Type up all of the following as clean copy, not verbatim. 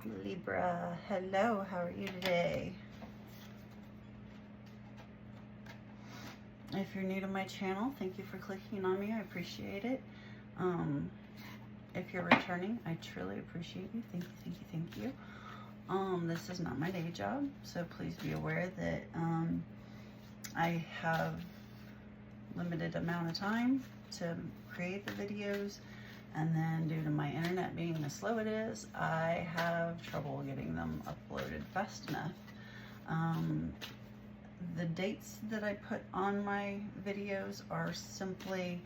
Libra, hello, how are you today? If you're new to my channel, thank you for clicking on me. I appreciate it. If you're returning, I truly appreciate you. Thank you, thank you, thank you. This is not my day job, so please be aware that I have limited amount of time to create the videos, and then due to my internet being as slow it is, I have trouble getting them uploaded fast enough. The dates that I put on my videos are simply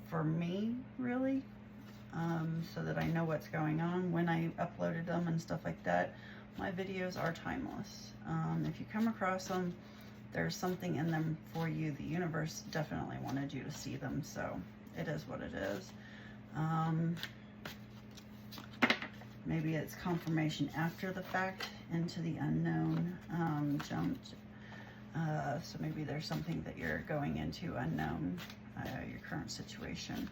for me, really, so that I know what's going on when I uploaded them and stuff like that. My videos are timeless. If you come across them, there's something in them for you. The universe definitely wanted you to see them, so it is what it is. Maybe it's confirmation after the fact, into the unknown jumped. So maybe there's something that you're going into unknown, your current situation.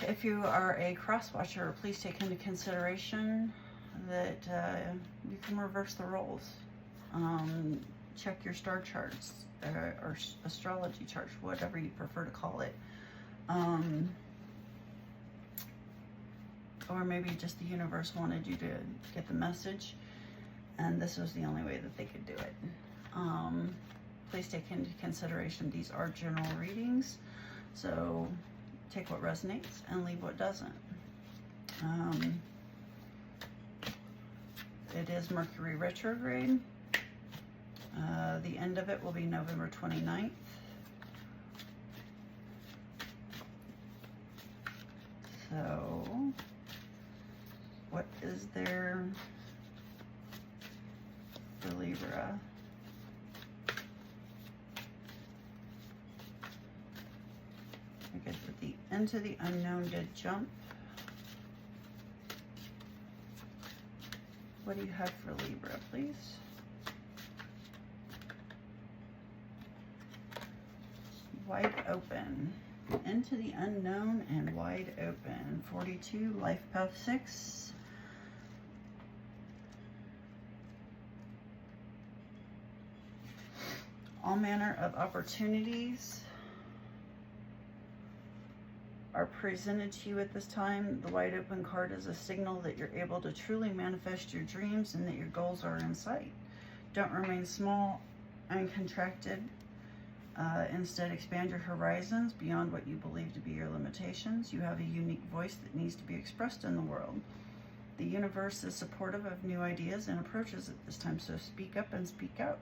If you are a cross watcher, please take into consideration that you can reverse the roles. Check your star charts or astrology charts, whatever you prefer to call it. Or maybe just the universe wanted you to get the message, and this was the only way that they could do it. Please take into consideration these are general readings, so take what resonates and leave what doesn't. It is Mercury retrograde. The end of it will be November 29th. So, what is there for Libra? I guess that the Into the Unknown did jump. What do you have for Libra, please? Wide open. Into the unknown and wide open. 42, life path 6. All manner of opportunities are presented to you at this time. The wide open card is a signal that you're able to truly manifest your dreams and that your goals are in sight. Don't remain small and contracted. Instead, expand your horizons beyond what you believe to be your limitations. You have a unique voice that needs to be expressed in the world. The universe is supportive of new ideas and approaches at this time, so speak up and speak out.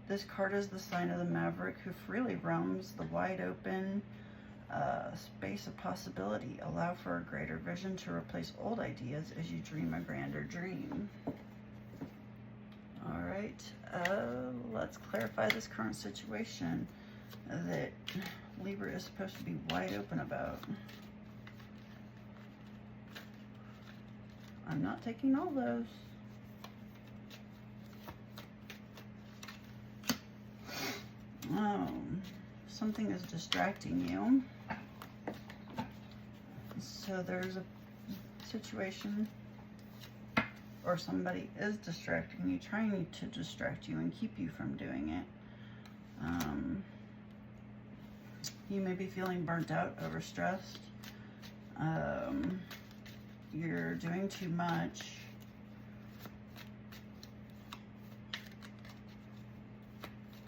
This card is the sign of the maverick who freely roams the wide open space of possibility. Allow for a greater vision to replace old ideas as you dream a grander dream. All right, let's clarify this current situation that Libra is supposed to be wide open about. I'm not taking all those. Oh, something is distracting you. So there's a situation, or somebody is distracting you, trying to distract you and keep you from doing it. You may be feeling burnt out, overstressed. You're doing too much.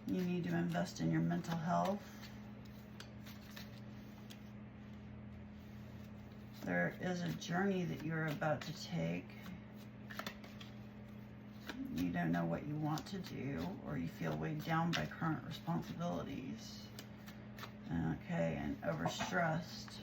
You need to invest in your mental health. There is a journey that you're about to take. You don't know what you want to do, or you feel weighed down by current responsibilities. Okay, and overstressed.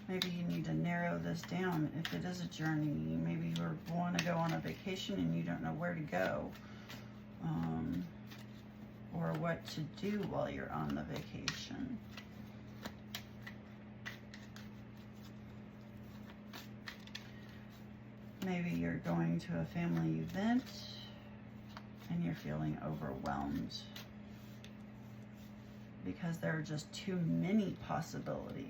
Maybe you need to narrow this down. If it is a journey, maybe you want to go on a vacation and you don't know where to go, or what to do while you're on the vacation. Maybe you're going to a family event and you're feeling overwhelmed because there are just too many possibilities.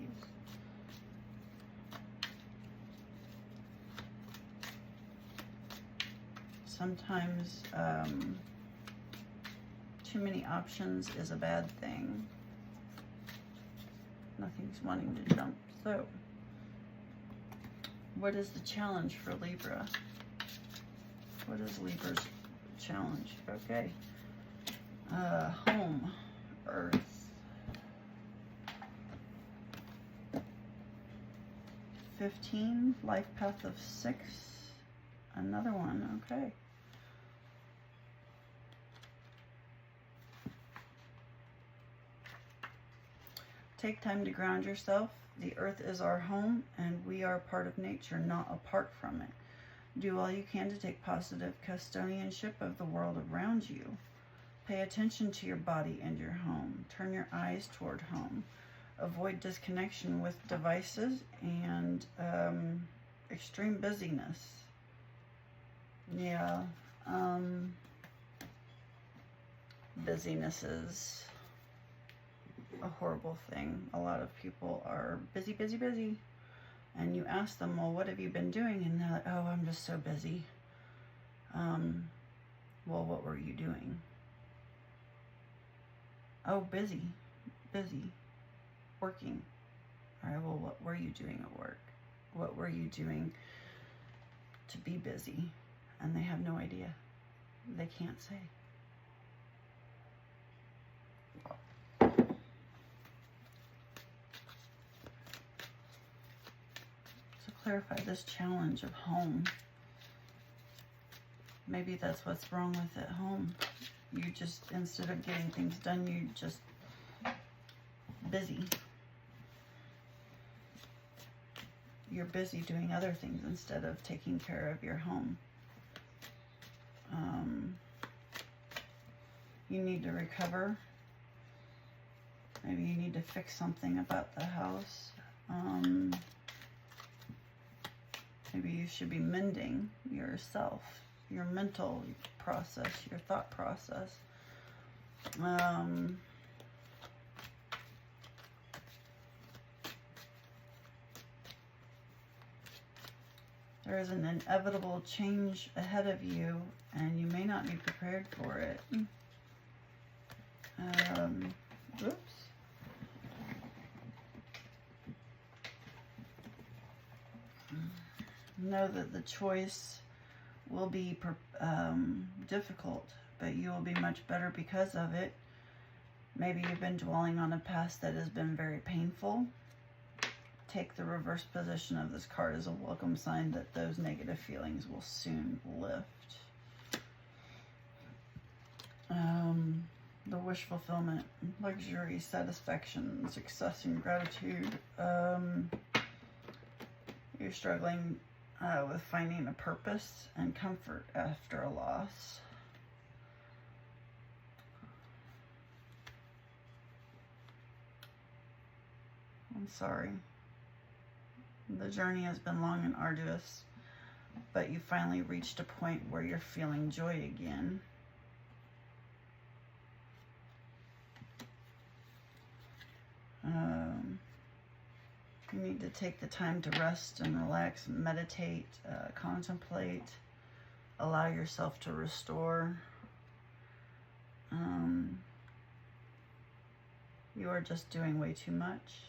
Sometimes too many options is a bad thing. Nothing's wanting to jump. So, what is the challenge for Libra? What is Libra's challenge? Okay. Home, Earth. 15, life path of 6. Another one, okay. Take time to ground yourself. The earth is our home, and we are part of nature, not apart from it. Do all you can to take positive custodianship of the world around you. Pay attention to your body and your home. Turn your eyes toward home. Avoid disconnection with devices and extreme busyness. Yeah, busyness is a horrible thing. A lot of people are busy, busy, busy. And you ask them, well, what have you been doing? And they're like, oh, I'm just so busy. Well, what were you doing? Oh, busy, working. All right, well, what were you doing at work? What were you doing to be busy? And they have no idea. They can't say. Clarify this challenge of home. Maybe that's what's wrong with at home. You just, instead of getting things done, you just busy. You're busy doing other things instead of taking care of your home. You need to recover. Maybe you need to fix something about the house. Maybe you should be mending yourself, your mental process, your thought process. There is an inevitable change ahead of you, and you may not be prepared for it. Oops. Know that the choice will be difficult, but you will be much better because of it. Maybe you've been dwelling on a past that has been very painful. Take the reverse position of this card as a welcome sign that those negative feelings will soon lift. The wish fulfillment, luxury, satisfaction, success, and gratitude. You're struggling with finding a purpose and comfort after a loss. I'm sorry. The journey has been long and arduous, but you finally reached a point where you're feeling joy again. You need to take the time to rest and relax, meditate, contemplate, allow yourself to restore. You are just doing way too much.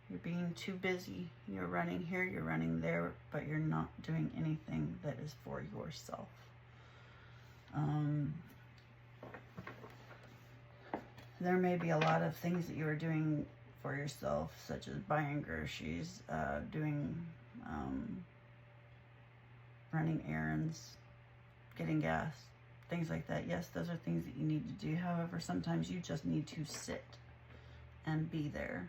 You're being too busy. You're running here, you're running there, but you're not doing anything that is for yourself. There may be a lot of things that you are doing for yourself, such as buying groceries, running errands, getting gas, things like that. Yes, those are things that you need to do. However, sometimes you just need to sit and be there.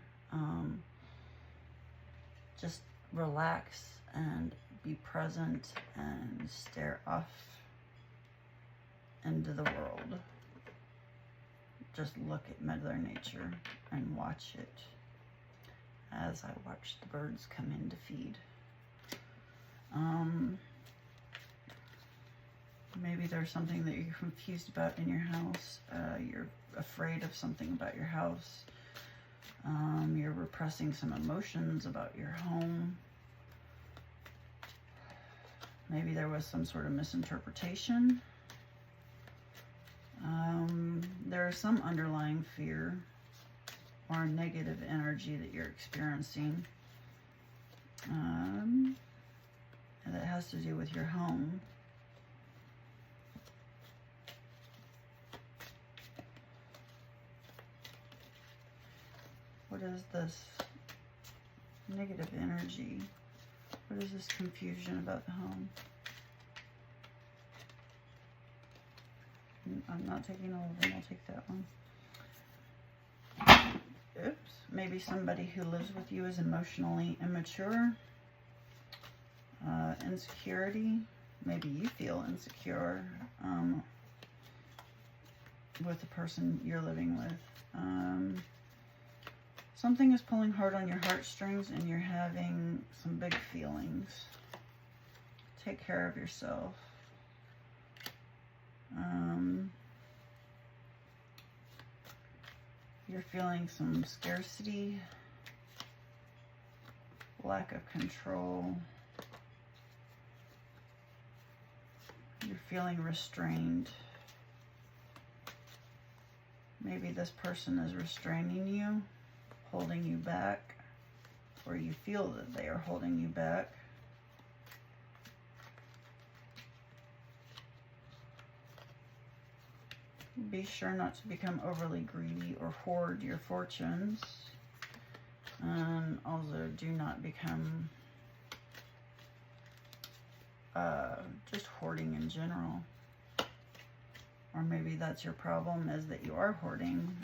Just relax and be present and stare off into the world. Just look at Mother Nature and watch it as I watch the birds come in to feed. Maybe there's something that you're confused about in your house. You're afraid of something about your house. You're repressing some emotions about your home. Maybe there was some sort of misinterpretation. There's some underlying fear or negative energy that you're experiencing that has to do with your home. What is this negative energy? What is this confusion about the home? I'm not taking all of them, I'll take that one. Oops, maybe somebody who lives with you is emotionally immature. Insecurity, maybe you feel insecure with the person you're living with. Something is pulling hard on your heartstrings and you're having some big feelings. Take care of yourself. You're feeling some scarcity, lack of control. You're feeling restrained. Maybe this person is restraining you, holding you back, or you feel that they are holding you back. Be sure not to become overly greedy or hoard your fortunes. And also do not become just hoarding in general. Or maybe that's your problem, is that you are hoarding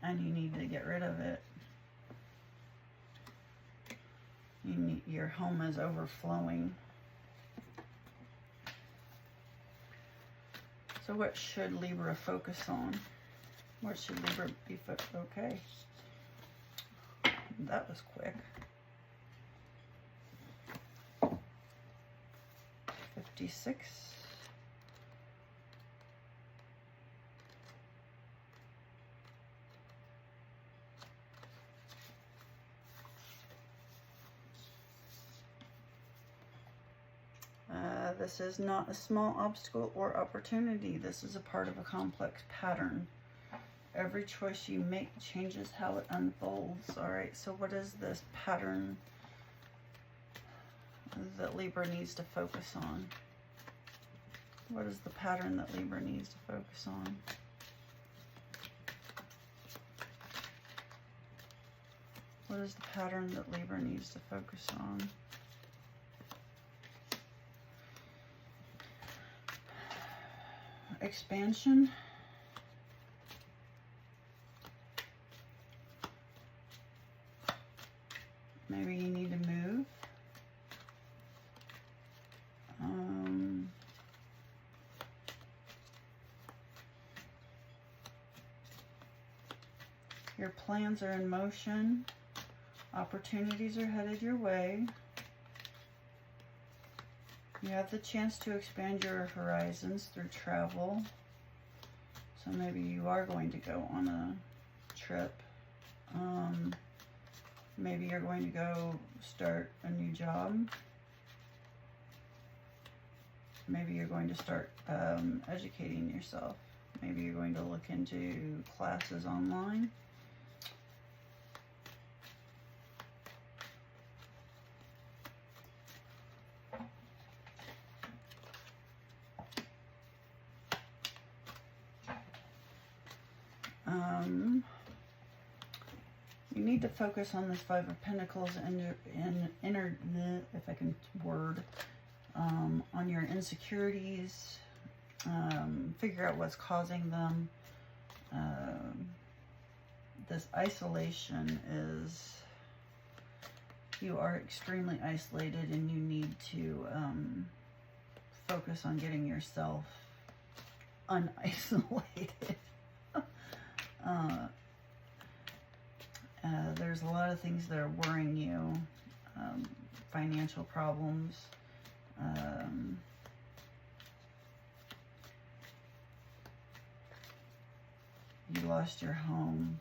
and you need to get rid of it. Your home is overflowing. So what should Libra focus on? What should Libra be okay. That was quick. 56. This is not a small obstacle or opportunity. This is a part of a complex pattern. Every choice you make changes how it unfolds. All right, so what is this pattern that Libra needs to focus on? What is the pattern that Libra needs to focus on? What is the pattern that Libra needs to focus on? Expansion. Maybe you need to move. Your plans are in motion. Opportunities are headed your way. You have the chance to expand your horizons through travel. So maybe you are going to go on a trip. Maybe you're going to go start a new job. Maybe you're going to start educating yourself. Maybe you're going to look into classes online. You need to focus on this Five of Pentacles and if I can word, on your insecurities. Figure out what's causing them. This isolation is, you are extremely isolated and you need to focus on getting yourself unisolated. There's a lot of things that are worrying you, financial problems, You lost your home.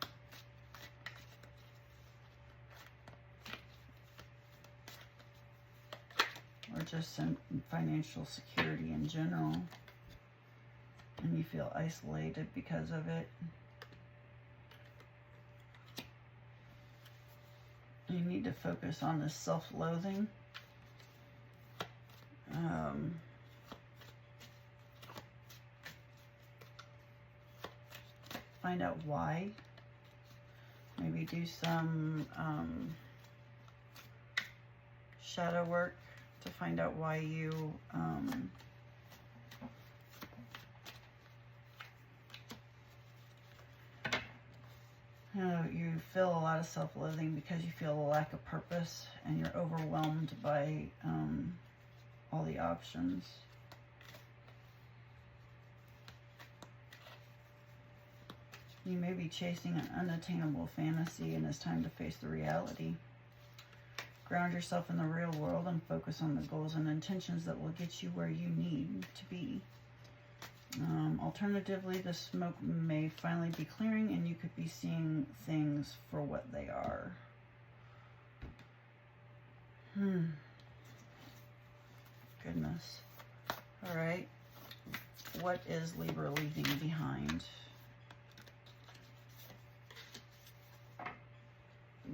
Or just some financial security in general. And you feel isolated because of it. You need to focus on this self-loathing. Find out why. Maybe do some shadow work to find out why you you feel a lot of self-loathing because you feel a lack of purpose and you're overwhelmed by all the options. You may be chasing an unattainable fantasy, and it's time to face the reality. Ground yourself in the real world and focus on the goals and intentions that will get you where you need to be. Alternatively, the smoke may finally be clearing and you could be seeing things for what they are. Goodness. All right. What is Libra leaving behind?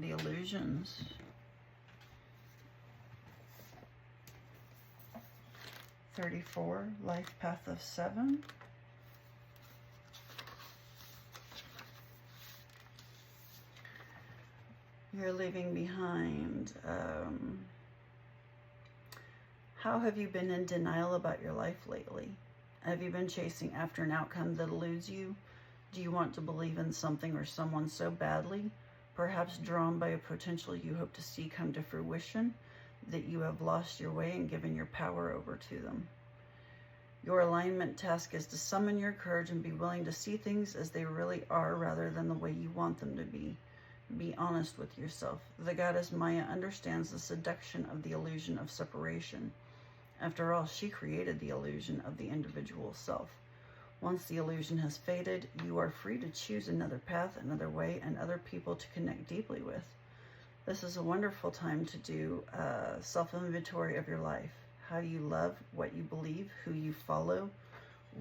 The illusions. $34, life path of 7. You're leaving behind. How have you been in denial about your life lately? Have you been chasing after an outcome that eludes you? Do you want to believe in something or someone so badly, perhaps drawn by a potential you hope to see come to fruition, that you have lost your way and given your power over to them? Your alignment task is to summon your courage and be willing to see things as they really are rather than the way you want them to be. Be honest with yourself. The goddess Maya understands the seduction of the illusion of separation. After all, she created the illusion of the individual self. Once the illusion has faded, you are free to choose another path, another way, and other people to connect deeply with. This is a wonderful time to do a self-inventory of your life. How you love, what you believe, who you follow,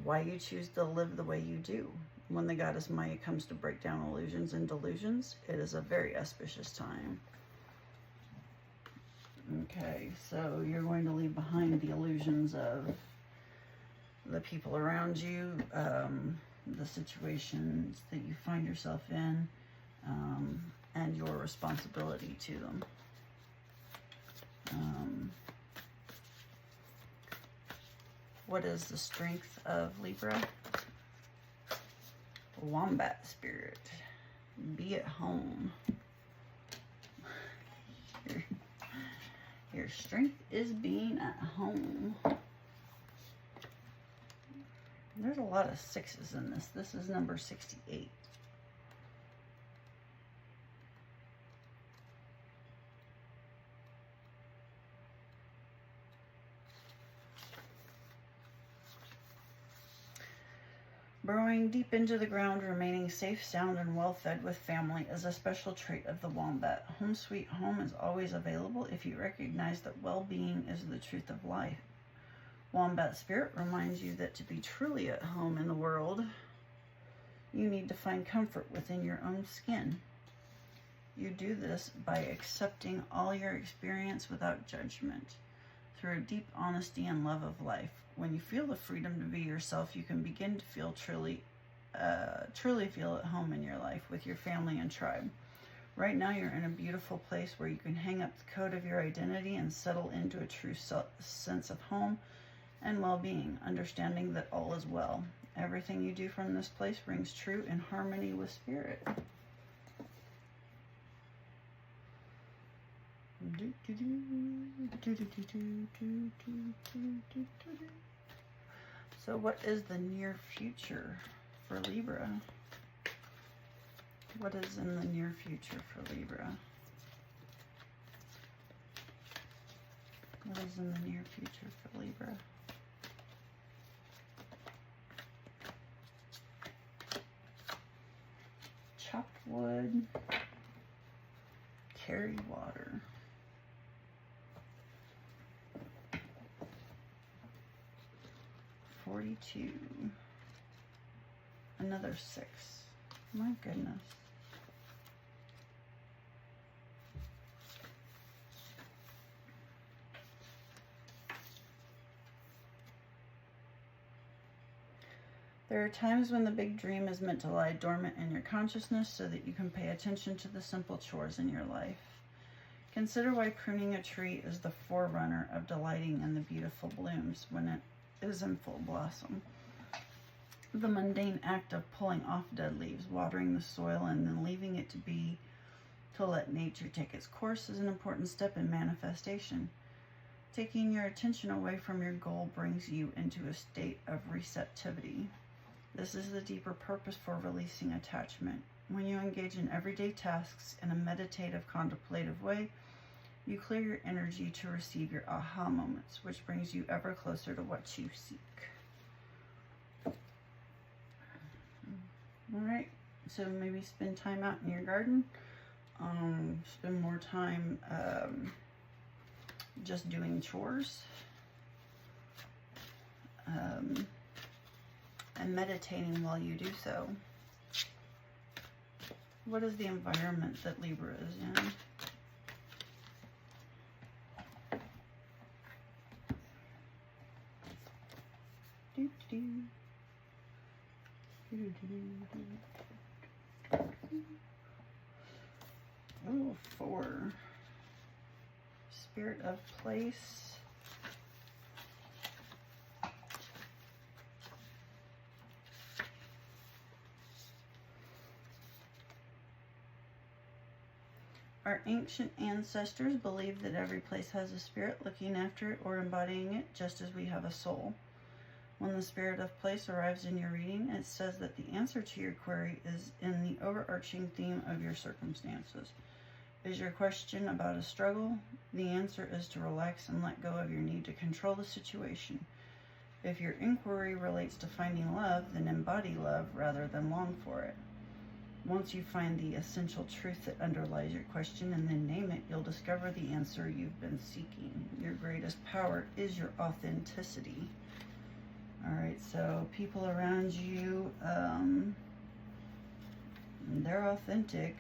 why you choose to live the way you do. When the goddess Maya comes to break down illusions and delusions, it is a very auspicious time. Okay, so you're going to leave behind the illusions of the people around you, the situations that you find yourself in, and your responsibility to them. What is the strength of Libra? Wombat spirit. Be at home. Your strength is being at home. There's a lot of 6s in this. This is number 68. Burrowing deep into the ground, remaining safe, sound, and well-fed with family is a special trait of the wombat. Home sweet home is always available if you recognize that well-being is the truth of life. Wombat spirit reminds you that to be truly at home in the world, you need to find comfort within your own skin. You do this by accepting all your experience without judgment, through deep honesty and love of life. When you feel the freedom to be yourself, you can begin to feel truly feel at home in your life with your family and tribe. Right now, you're in a beautiful place where you can hang up the coat of your identity and settle into a true sense of home and well-being, understanding that all is well. Everything you do from this place rings true in harmony with spirit. So what is the near future for Libra? What is in the near future for Libra? What is in the near future for Libra? Chopped wood. Carry water. $42. Another 6. My goodness. There are times when the big dream is meant to lie dormant in your consciousness so that you can pay attention to the simple chores in your life. Consider why pruning a tree is the forerunner of delighting in the beautiful blooms when it is in full blossom. The mundane act of pulling off dead leaves, watering the soil, and then leaving it to let nature take its course is an important step in manifestation. Taking your attention away from your goal brings you into a state of receptivity. This is the deeper purpose for releasing attachment. When you engage in everyday tasks in a meditative, contemplative way, you clear your energy to receive your aha moments, which brings you ever closer to what you seek. All right, so maybe spend time out in your garden. Spend more time just doing chores. And meditating while you do so. What is the environment that Libra is in? Oh, 4. Spirit of place. Our ancient ancestors believed that every place has a spirit looking after it or embodying it, just as we have a soul. When the spirit of place arrives in your reading, it says that the answer to your query is in the overarching theme of your circumstances. Is your question about a struggle? The answer is to relax and let go of your need to control the situation. If your inquiry relates to finding love, then embody love rather than long for it. Once you find the essential truth that underlies your question and then name it, you'll discover the answer you've been seeking. Your greatest power is your authenticity. All right, so people around you, they're authentic.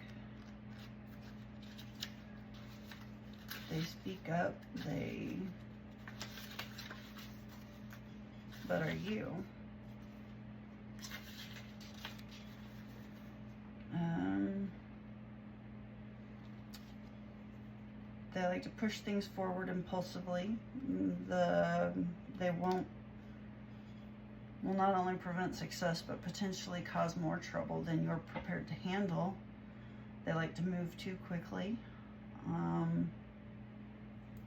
They speak up, but are you? They like to push things forward impulsively. They will not only prevent success, but potentially cause more trouble than you're prepared to handle. They like to move too quickly.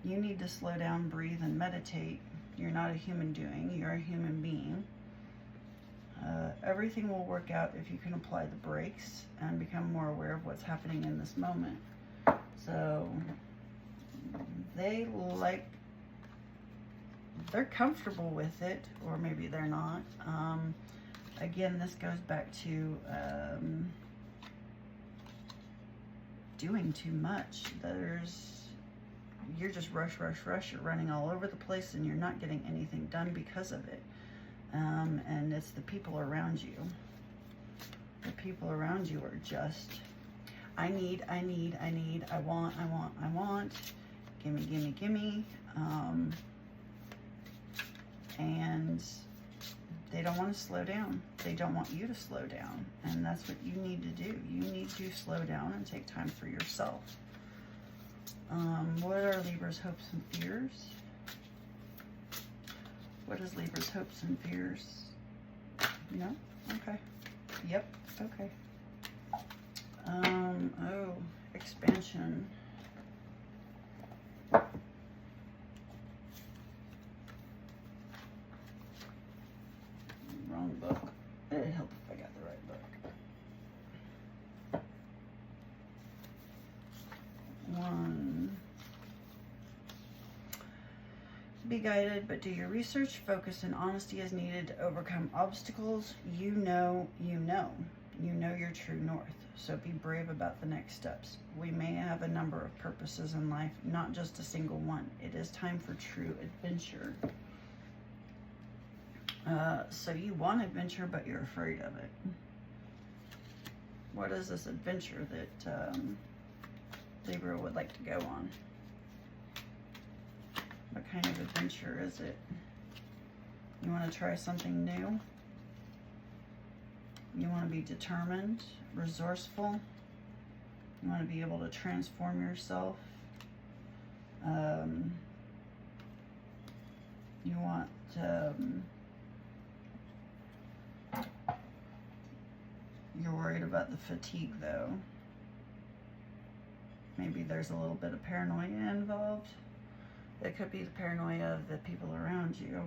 You need to slow down, breathe, and meditate. You're not a human doing, you're a human being. Everything will work out if you can apply the brakes and become more aware of what's happening in this moment. So they're comfortable with it, or maybe they're not. Again, this goes back to doing too much. You're just rush. You're running all over the place and you're not getting anything done because of it. And it's the people around you. The people around you are just, I need, I want, gimme. And they don't want to slow down. They don't want you to slow down. And that's what you need to do. You need to slow down and take time for yourself. What are Libra's hopes and fears? What is Libra's hopes and fears? No? Okay. Yep. Okay. Oh, expansion. Wrong book. It'd help if I got the right book. 1. Be guided, but do your research. Focus and honesty is needed to overcome obstacles. You know your true north. So be brave about the next steps. We may have a number of purposes in life, not just a single one. It is time for true adventure. So you want adventure, but you're afraid of it. What is this adventure that Libra would like to go on? What kind of adventure is it? You want to try something new? You want to be determined, resourceful. You want to be able to transform yourself. You want you're worried about the fatigue, though. Maybe there's a little bit of paranoia involved. It could be the paranoia of the people around you.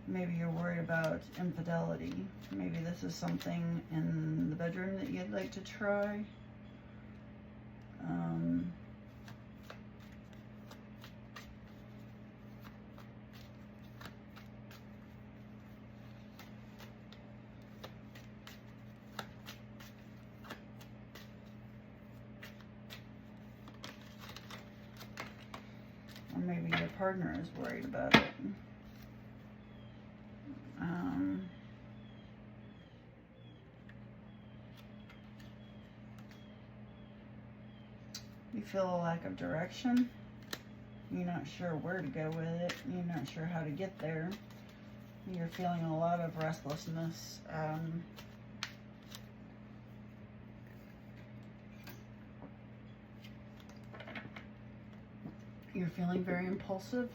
Maybe you're worried about infidelity. Maybe this is something in the bedroom that you'd like to try. Or maybe your partner is worried about it. You feel a lack of direction. You're not sure where to go with it. You're not sure how to get there. You're feeling a lot of restlessness. You're feeling very impulsive.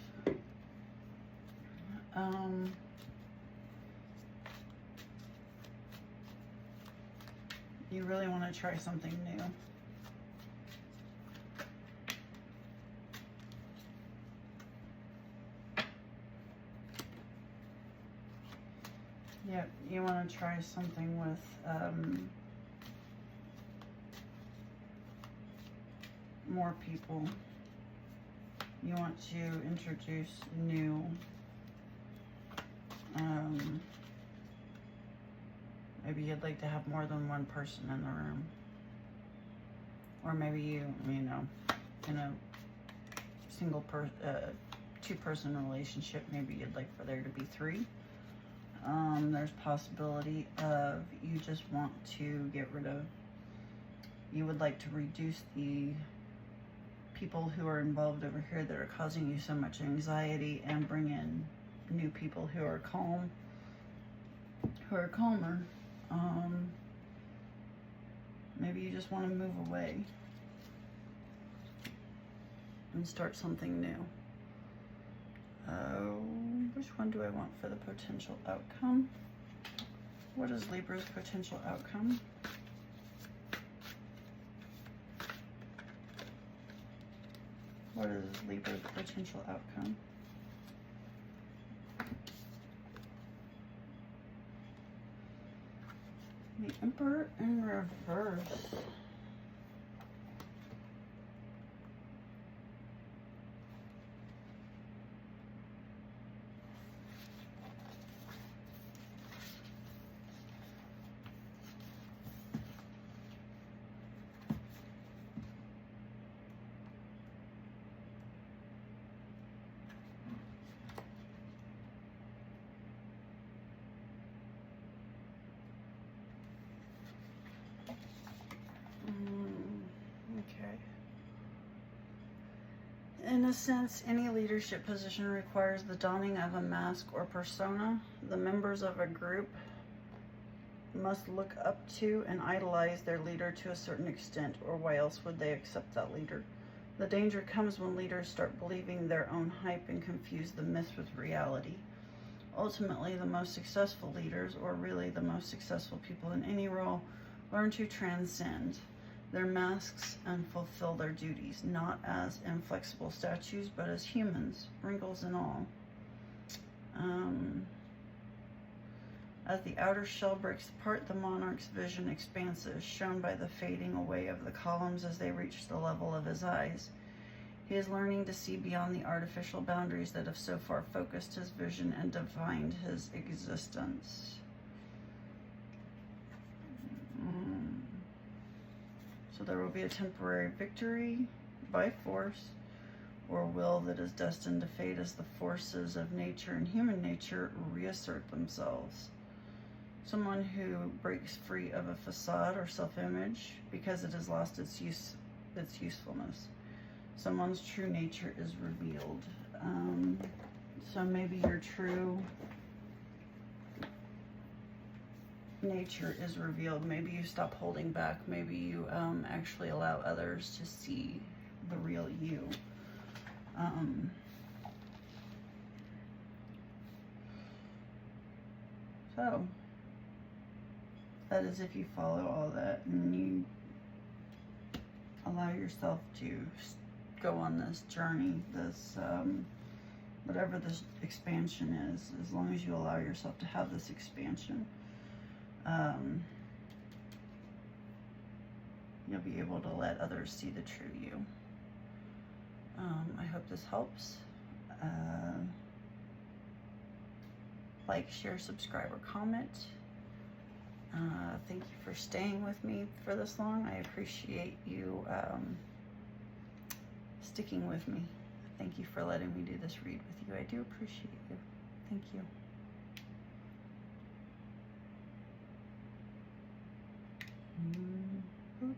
You really want to try something new. Yep, you want to try something with more people. You want to introduce new maybe you'd like to have more than one person in the room. Or maybe you know, in a single two-person relationship, maybe you'd like for there to be 3. There's possibility of you just want to get rid of, you would like to reduce the people who are involved over here that are causing you so much anxiety and bring in new people who are calm, who are calmer. Maybe you just want to move away and start something new. Which one do I want for the potential outcome? What is Libra's potential outcome? What is Libra's potential outcome? The Emperor in reverse. Okay. In a sense, any leadership position requires the donning of a mask or persona. The members of a group must look up to and idolize their leader to a certain extent, or why else would they accept that leader? The danger comes when leaders start believing their own hype and confuse the myth with reality. Ultimately, the most successful leaders, or really the most successful people in any role, learn to transcend their masks and fulfill their duties, not as inflexible statues, but as humans, wrinkles and all. As the outer shell breaks apart, the monarch's vision expanses, shown by the fading away of the columns as they reach the level of his eyes. He is learning to see beyond the artificial boundaries that have so far focused his vision and defined his existence. So there will be a temporary victory by force or will that is destined to fade as the forces of nature and human nature reassert themselves. Someone who breaks free of a facade or self-image because it has lost its usefulness. Someone's true nature is revealed. So maybe your true nature is revealed. Maybe you stop holding back. Maybe you actually allow others to see the real you. So that is if you follow all that and you allow yourself to go on this journey, this whatever this expansion is, as long as you allow yourself to have this expansion, you'll be able to let others see the true you. I hope this helps. Like, share, subscribe, or comment. Thank you for staying with me for this long. I appreciate you sticking with me. Thank you for letting me do this read with you. I do appreciate you. Thank you.